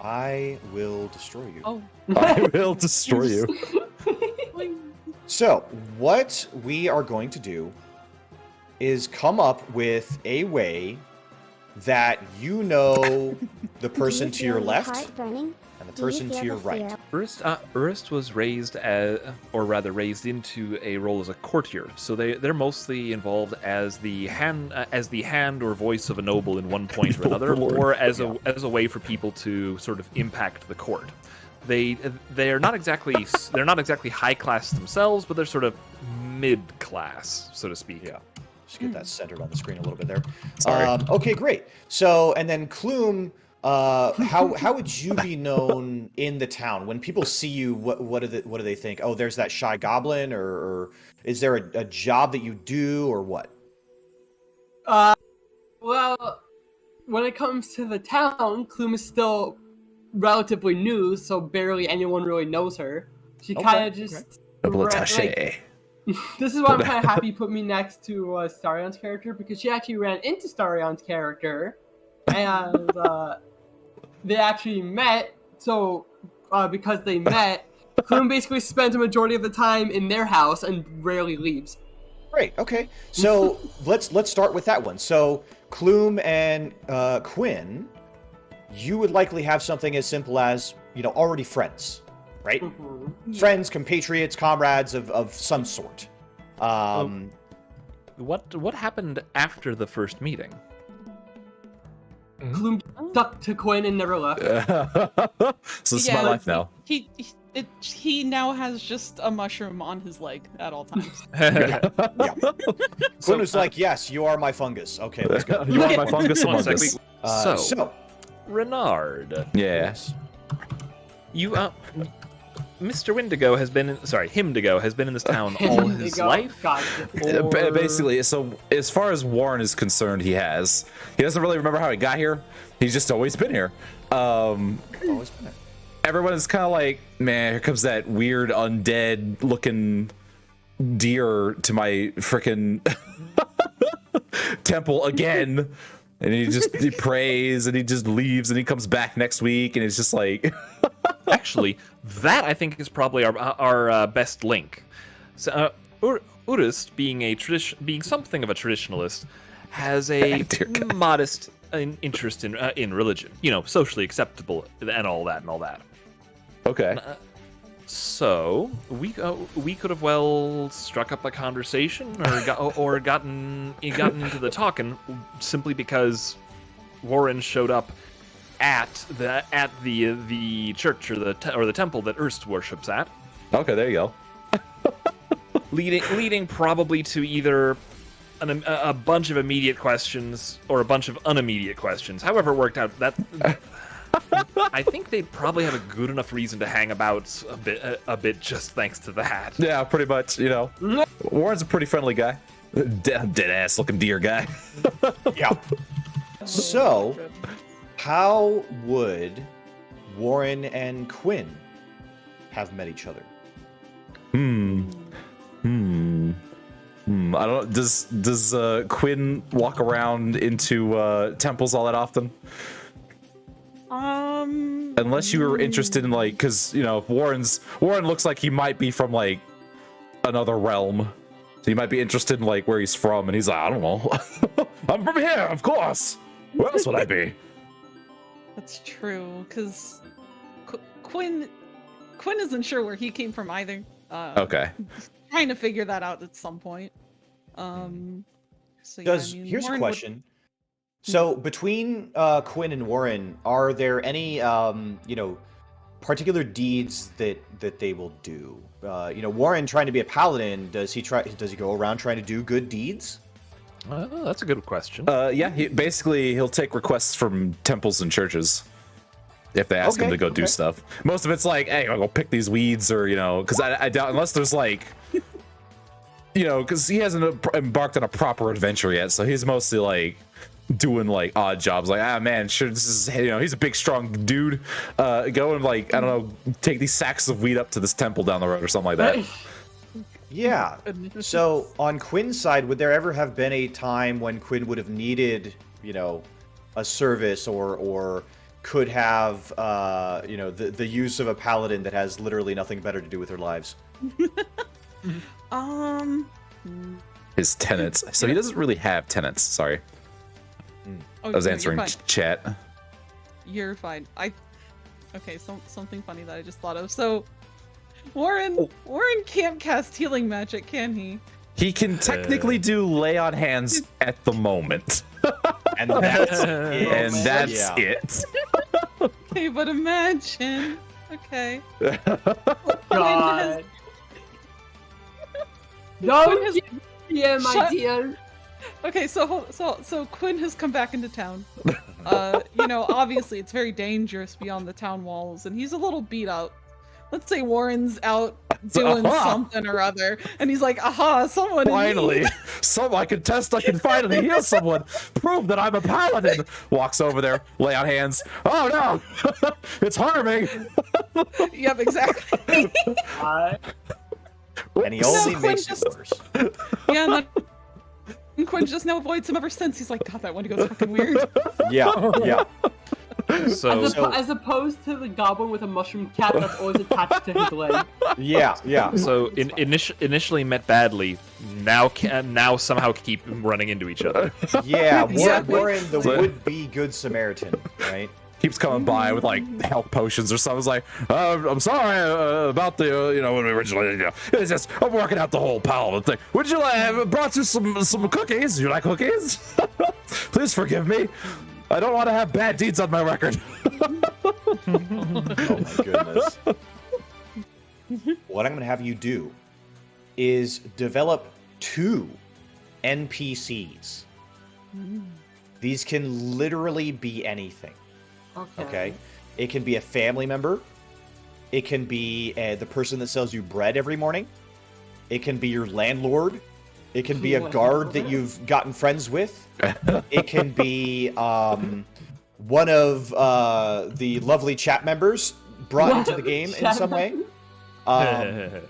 I will destroy you. Oh, I will destroy you. So, what we are going to do is come up with a way that you know the person to your left and the person to your right. Urus was raised as, or rather raised into a role as a courtier. So they're mostly involved as the hand or voice of a noble in one point or another, or as a way for people to sort of impact the court. They're not exactly high class themselves, but they're sort of mid class, so to speak. Yeah. Just get that centered on the screen a little bit there. Sorry. Okay, great. So, and then Clume, how would you be known in the town when people see you? What do they think? Oh, there's that shy goblin, or is there a job that you do, or what? Well, when it comes to the town, Clume is still relatively new, so barely anyone really knows her. She Okay, kind of just... Double like, attaché. this is why I'm kind of happy you put me next to Starion's character, because she actually ran into Starion's character, and they actually met. So because they met, Clume basically spends a majority of the time in their house and rarely leaves. Great. Okay. So let's start with that one. So Clume and Quinn, you would likely have something as simple as already friends, right? Mhm. Friends, compatriots, comrades of some sort. What happened after the first meeting? Clume stuck to Quinn and never left. So this is my life now. He now has just a mushroom on his leg at all times. Yeah. So, Quinn was like, "Yes, you are my fungus. Okay, let's go." You are my fungus One among sec, us. So, Renard, Yeah. you Mr. Himdigo has been in this town all his life. God. Or- Basically, so as far as Warren is concerned, he doesn't really remember how he got here. He's just always been here. Always been there. Everyone is kind of like, man, here comes that weird undead looking deer to my frickin' temple again. And he prays and he just leaves and he comes back next week and it's just like Actually, that I think is probably our best link. So, Urus, being something of a traditionalist, has a Dear God. modest interest in religion. Socially acceptable and all that. okay. So we could have well struck up a conversation or gotten into the talking simply because Warren showed up at the church or the temple that Urst worships at. Okay, there you go. leading probably to either a bunch of immediate questions or a bunch of unimmediate questions. However it worked out, that I think they'd probably have a good enough reason to hang about a bit just thanks to that. Yeah, pretty much. You know, Warren's a pretty friendly guy. Dead ass looking deer guy. Yeah. So, how would Warren and Quinn have met each other? I don't. Does Quinn walk around into temples all that often? Unless you were interested in like, because you know, Warren looks like he might be from like another realm, so you might be interested in like where he's from, and he's like, I don't know, I'm from here, of course. Where else would I be? That's true, because Quinn isn't sure where he came from either. Okay. Trying to figure that out at some point. So Here's a question. So between Quinn and Warren, are there any particular deeds that they will do? Warren trying to be a paladin, does he go around trying to do good deeds? That's a good question. Yeah, he'll take requests from temples and churches if they ask him to go do stuff. Most of it's like, hey, I'll go pick these weeds, or because I doubt, unless there's like, because he hasn't embarked on a proper adventure yet, so he's mostly like doing like odd jobs, like man, sure, this is he's a big strong dude. Go and like, I don't know, take these sacks of weed up to this temple down the road or something like that. Yeah. So on Quinn's side, would there ever have been a time when Quinn would have needed, a service or could have, the use of a paladin that has literally nothing better to do with their lives? His tenants. So he doesn't really have tenants. Sorry. I was answering chat. You're fine. Okay, something funny that I just thought of. So Warren can't cast healing magic, can he? He can technically do lay on hands at the moment. And that's it. Okay, but imagine. Okay. God. Don't give me ideas. Okay, so Quinn has come back into town. Obviously it's very dangerous beyond the town walls, and he's a little beat up. Let's say Warren's out doing something or other, and he's like, aha, someone finally, I can finally heal someone. Prove that I'm a paladin. Walks over there, lay on hands. Oh no, it's harming. Yep, exactly. And he only makes it worse. Yeah, and Quinn just now avoids him ever since. He's like, God, that Wendigo's fucking weird. Yeah. So as opposed to the goblin with a mushroom cap that's always attached to his leg. Yeah. So initially met badly, now somehow keep running into each other. Yeah, Warren, the would-be good Samaritan, right? Keeps coming by with like health potions or something. It's like, I'm sorry about the, when we originally, it's just, I'm working out the whole paladin thing. Would you like, I brought you some cookies? You like cookies? Please forgive me. I don't want to have bad deeds on my record. Oh my goodness. What I'm going to have you do is develop 2 NPCs. These can literally be anything. Okay? It can be a family member. It can be the person that sells you bread every morning. It can be your landlord. It can be a guard that you've gotten friends with. It can be one of the lovely chat members brought into the game in some way.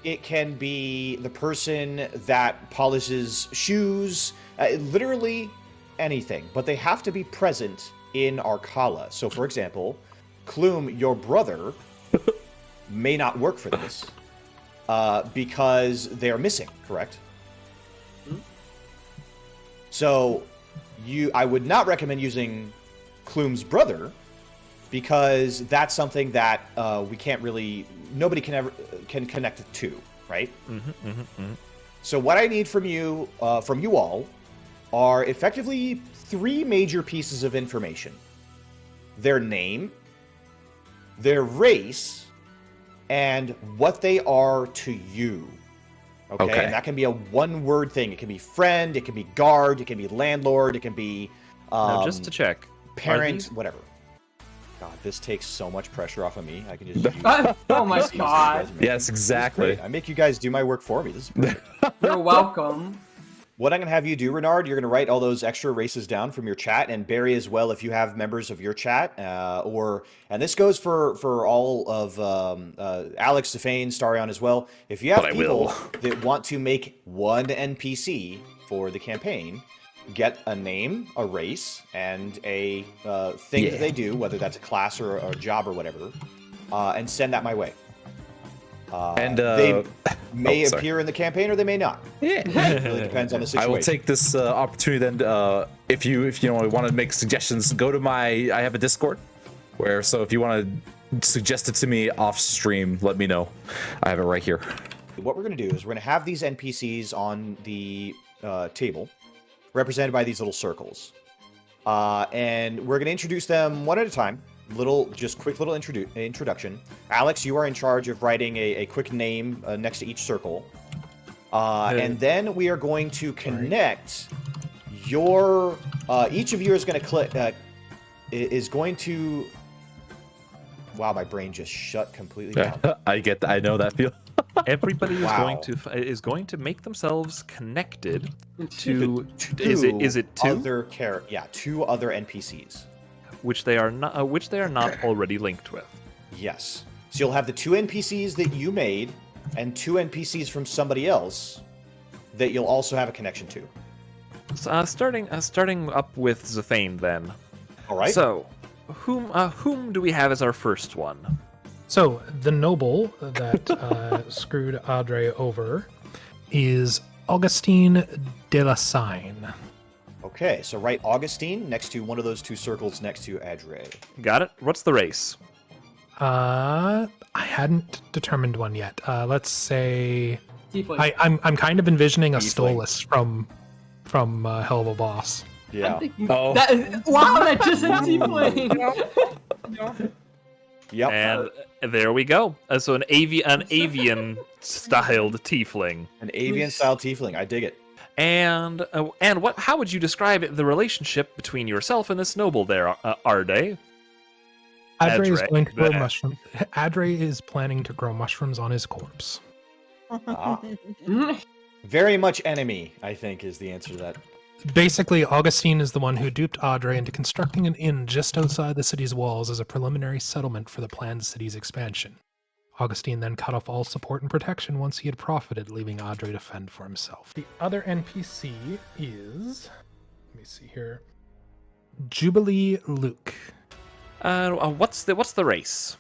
It can be the person that polishes shoes. Literally anything. But they have to be present in Arcala. So, for example, Clume, your brother, may not work for this because they are missing, correct? So, I would not recommend using Clume's brother because that's something that nobody can connect it to, right? So, what I need from you all, are effectively 3 major pieces of information. their name, their race, and what they are to you. Okay? And that can be a one-word thing. It can be friend, it can be guard, it can be landlord, it can be Now, just to check, parent, whatever. God, this takes so much pressure off of me. I can just use Oh my use god. resume. Yes, exactly. I make you guys do my work for me. This is perfect. You're welcome. What I'm going to have you do, Renard, you're going to write all those extra races down from your chat, and Barry as well, if you have members of your chat, and this goes for all of Alex, Zephane, Starion as well. If you have people that want to make one NPC for the campaign, get a name, a race, and a thing that they do, whether that's a class or a job or whatever, and send that my way. They may appear in the campaign or they may not. Yeah, It really depends on the situation. I will take this opportunity then. If you want to make suggestions, go to I have a Discord, so if you want to suggest it to me off stream, let me know. I have it right here. What we're going to do is we're going to have these NPCs on the table, represented by these little circles, and we're going to introduce them one at a time. Quick little introduction. Alex, you are in charge of writing a quick name next to each circle. And then we are going to connect your... each of you is going to click... Wow, my brain just shut completely down. I get that. I know that feel. Everybody is going to make themselves connected to two other NPCs. which they are not already linked with. Yes. So you'll have the two NPCs that you made and two NPCs from somebody else that you'll also have a connection to. So, starting up with Zephane then. All right. So, whom do we have as our first one? So the noble that screwed Adre over is Augustine de la Seine. Okay, so write Augustine next to one of those two circles next to Adre. Got it? What's the race? I hadn't determined one yet. Let's say Tiefling. I'm kind of envisioning a Tiefling. Stolas from Hell of a Boss. Yeah. Oh. Wow, that just said Tiefling! Yep. And there we go. So an avian styled tiefling. An avian style tiefling. I dig it. And how would you describe the relationship between yourself and this noble there, Arde? Adre is Adre. going to grow mushrooms. Adre is planning to grow mushrooms on his corpse. Ah. Very much enemy, I think, is the answer to that. Basically, Augustine is the one who duped Adre into constructing an inn just outside the city's walls as a preliminary settlement for the planned city's expansion. Augustine then cut off all support and protection once he had profited, leaving Adre to fend for himself. The other NPC is... let me see here. Jubilee Luke. What's the race?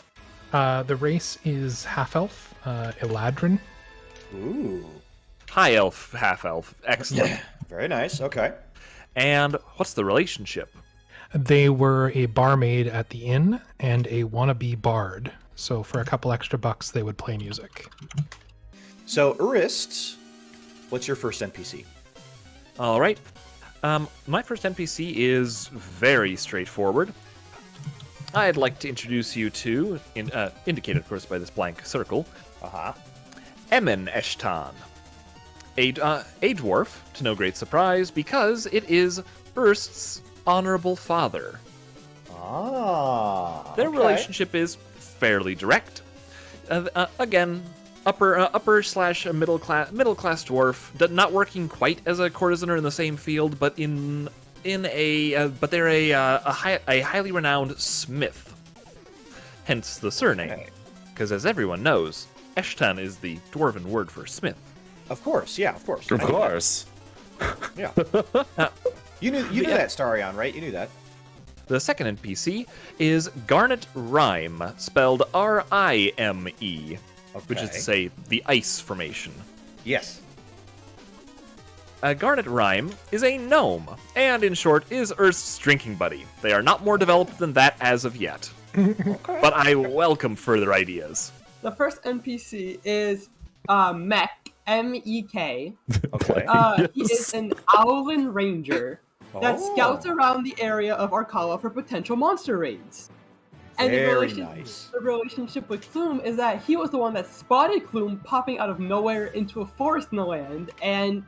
The race is half-elf, Eladrin. Ooh. High elf, half elf. Excellent. Very nice. Okay. And what's the relationship? They were a barmaid at the inn and a wannabe bard. So for a couple extra bucks, they would play music. So, Urus, what's your first NPC? All right. My first NPC is very straightforward. I'd like to introduce you to, indicated of course by this blank circle, Emin Eshtan. A dwarf, to no great surprise, because it is Urst's honorable father. Ah. Their relationship is fairly direct. Again, upper slash middle class dwarf, not working quite as a courtesaner in the same field, but but they're a highly renowned smith. Hence the surname, because as everyone knows, Eshtan is the dwarven word for smith. Of course, yeah, of course. Of course. Yeah. You knew that, Starion, right? You knew that. The second NPC is Garnet Rime, spelled R-I-M-E, which is to say the ice formation. Yes. Garnet Rime is a gnome, and in short, is Urst's drinking buddy. They are not more developed than that as of yet. But I welcome further ideas. The first NPC is Mech, M-E-K. Okay. He is an Owlin Ranger. that Oh. scouts around the area of Arcala for potential monster raids. And Very nice. the relationship with Clume is that he was the one that spotted Clume popping out of nowhere into a forest in the land, and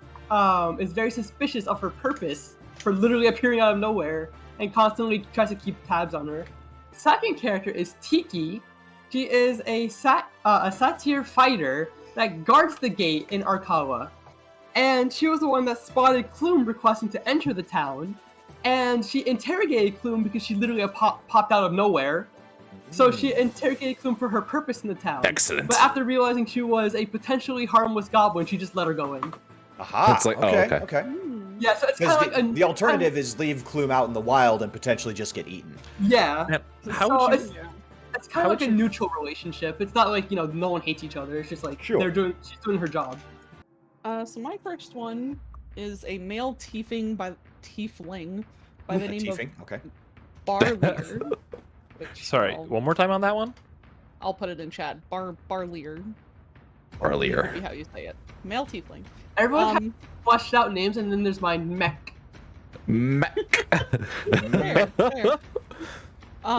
is very suspicious of her purpose for literally appearing out of nowhere, and constantly tries to keep tabs on her. Second character is Tiki. She is a satyr fighter that guards the gate in Arcala. And she was the one that spotted Clume requesting to enter the town. And she interrogated Clume because she literally popped out of nowhere. So she interrogated Clume for her purpose in the town. Excellent. But after realizing she was a potentially harmless goblin, she just let her go in. Aha. It's like- oh, okay. okay. Okay. Yeah, so it's kind Because of like the alternative is leave Clume out in the wild and potentially just get eaten. Yeah. Now, how So would you? it's kind how of like would a you- neutral relationship. It's not like, no one hates each other. It's just like Sure. she's doing her job. So my first one is a male tiefling by the name Tiefing. Okay. of Barlier. Which Sorry, one more time on that one. I'll put it in chat. Barlier. Earlier. Would be how you say it. Male tiefling. Everyone has Um, fleshed out names, and then there's my mech. Mac. fair, fair.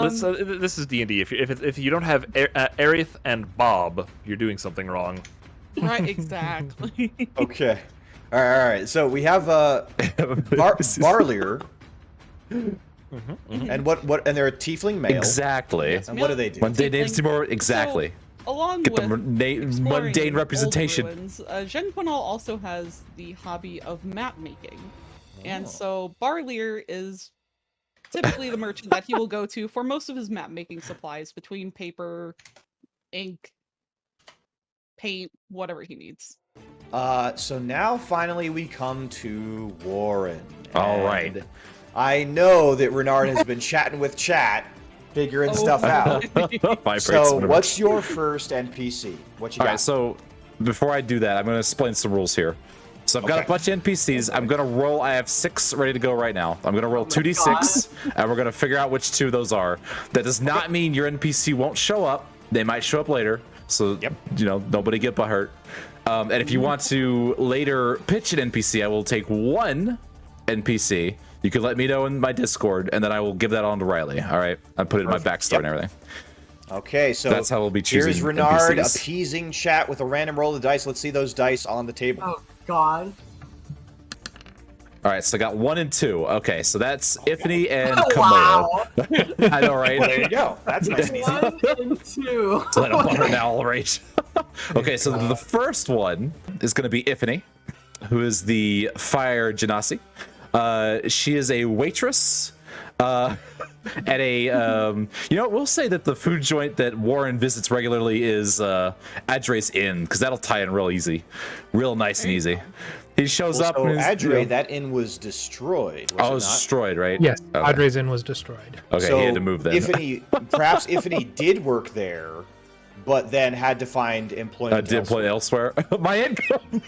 This is D&D. If you don't have Aerith and Bob, you're doing something wrong. Right, exactly. Okay. All right. So we have Barlier, and what? And they're a tiefling male. Exactly. Yes, And what do they do? When they Tiefling. names more exactly. So, along Get the with exploring mundane old representation. ruins, Jean Quinal also has the hobby of map making. And Oh. so Barlier is typically the merchant that he will go to for most of his map making supplies, between paper, ink, paint, whatever he needs. So now finally we come to Warren. All right. And I know that Renard has been chatting with chat, figuring Oh, stuff out. Vibrates So whenever- what's your first NPC? What you All got? right, so before I do that, I'm going to explain some rules here. So I've got Okay. a bunch of NPCs. I'm going to roll. I have 6 ready to go right now. I'm going to roll 2d6, and we're going to figure out which 2 those are. That does not mean your NPC won't show up. They might show up later. So, nobody get butthurt. And if you want to later pitch an NPC, I will take 1 NPC. You can let me know in my Discord, and then I will give that on to Riley. All right? I put it in my backstory and everything. Okay, so That's how we'll be here's choosing Renard NPCs. appeasing chat with a random roll of the dice. Let's see those dice on the table. Oh God. All right, so I got 1 and 2. Okay, so that's Ifany and Komodo. Wow. I know, right? Well, there you go. That's nice and easy. 1 and 2. Let him butter now, all right. Okay, so the first one is going to be Ifany, who is the fire genasi. She is a waitress at a, we'll say that the food joint that Warren visits regularly is Adre's Inn, because that'll tie in real easy. Real nice and easy. He shows up So and is, Adre, that inn was destroyed. Was oh, it it was not? destroyed, right? Yes, Okay, Adre's Inn was destroyed. okay So he had to move then. Perhaps Ifany did work there, but then had to find employment. Did play elsewhere. My income.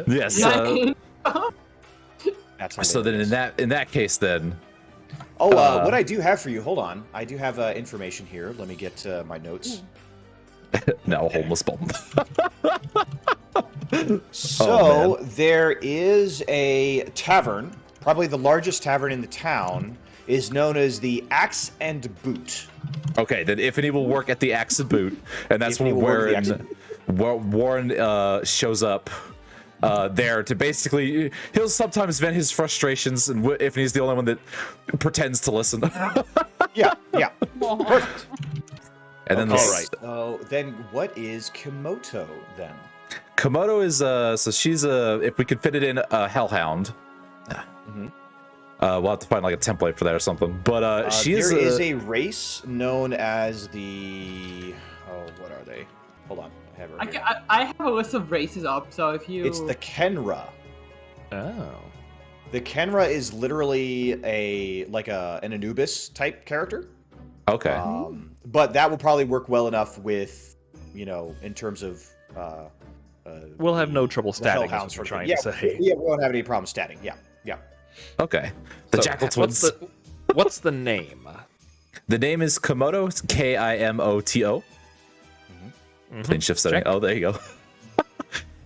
Yes. That's So then hilarious. in that case then, what I do have for you, hold on. I do have information here. Let me get my notes. no, homeless bum. So there is a tavern, probably the largest tavern in the town, is known as the Axe and Boot. Okay, then Ifany will work at the Axe and Boot, and that's Ifany when will work at the Axe and Warren shows up there to basically, he'll sometimes vent his frustrations, and Ifany's the only one that pretends to listen. Yeah, perfect. And then Okay, the so then what is Komodo then? Komodo is so she's if we could fit it in, a hellhound. We'll have to find like a template for that or something. But she is there is a race known as the what are they? Hold on, I have it right here. I have a list of races up, so if you... It's the Kenra. Oh. The Kenra is literally an Anubis type character. okay. But that will probably work well enough with, in terms of We'll have no trouble the statting, is hellhounds what for you're trying yeah, to say. Yeah, we won't have any problem statting. Yeah. Okay. The So, Jackal Twins. What's the name? The name is Komodo. It's Kimoto. Clean shift setting. Check. Oh, there you go.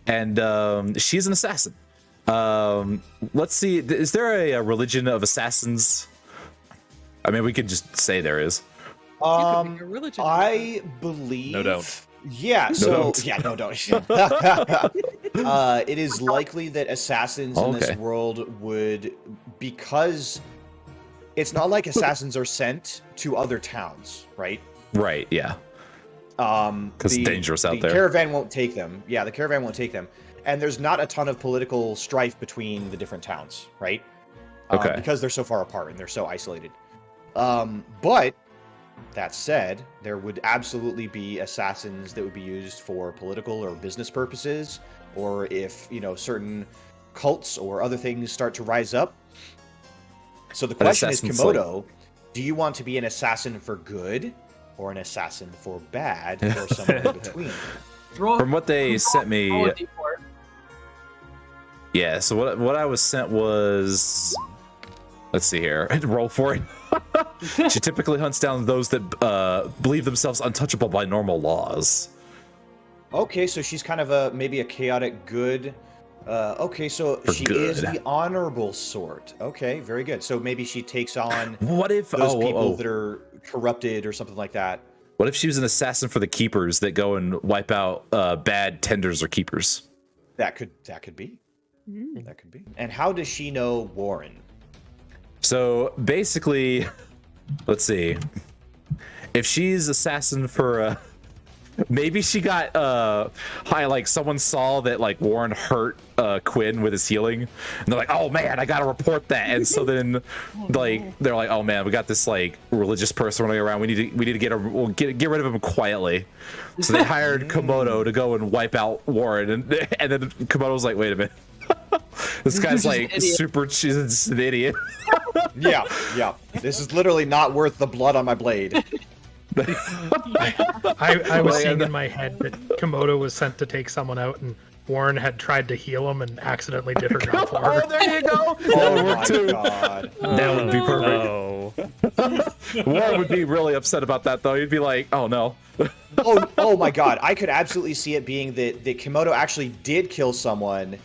And she's an assassin. Let's see. Is there a religion of assassins? I mean, we could just say there is. You could make a religion. I believe. No, don't. Yeah. No, So don't. yeah, no, don't. It is likely that assassins in this Okay. world would, because it's not like assassins are sent to other towns, right? Right. Yeah. Because it's dangerous out the there. caravan won't take them. Yeah, the caravan won't take them, and there's not a ton of political strife between the different towns, right? Okay. Because they're so far apart and they're so isolated. But that said, there would absolutely be assassins that would be used for political or business purposes, or if, you know, certain cults or other things start to rise up. So the question is, assassin's Komodo, do you want to be an assassin for good or an assassin for bad, or somewhere in between? From what they sent me, Roll a D4. yeah. So what I was sent was, let's see here. Roll for it. She typically hunts down those that believe themselves untouchable by normal laws. Okay, so she's kind of maybe a chaotic good. Okay, so For she good. is the honorable sort. Okay, very good. So maybe she takes on What if those people that are corrupted or something like that. What if she was an assassin for the keepers that go and wipe out bad tenders or keepers? That could be. That could be. And how does she know Warren? So basically, let's see. If she's assassin for maybe she got high, like someone saw that like Warren hurt Quinn with his healing, and they're like, oh man, I gotta report that. And so then like they're like, oh man, we got this like religious person running around, we need to get rid of him quietly. So they hired Komodo to go and wipe out Warren, and then Komodo's like, wait a minute. This guy's like super, she's just an idiot. Yeah. This is literally not worth the blood on my blade. I was seeing in my head that Komodo was sent to take someone out, and Warren had tried to heal him and accidentally did her job for her. Oh, there you go. That would Oh work my too. god. That would be perfect. No. Warren would be really upset about that, though. He'd be like, "Oh no." Oh my god. I could absolutely see it being that Komodo actually did kill someone.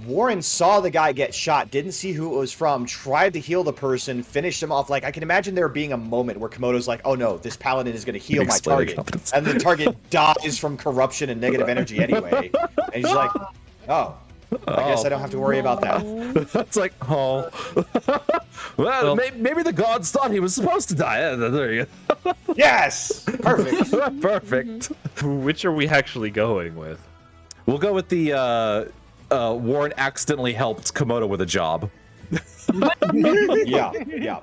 Warren saw the guy get shot, didn't see who it was from, tried to heal the person, finished him off. Like, I can imagine there being a moment where Komodo's like, oh no, this paladin is going to heal my Exploding target. competence. And the target dies from corruption and negative energy anyway. And he's like, oh, I guess I don't have to worry about that. It's like, oh. Well, maybe the gods thought he was supposed to die. There you go. Yes! Perfect. Perfect. Which are we actually going with? We'll go with the Warren accidentally helped Komodo with a job. Yeah.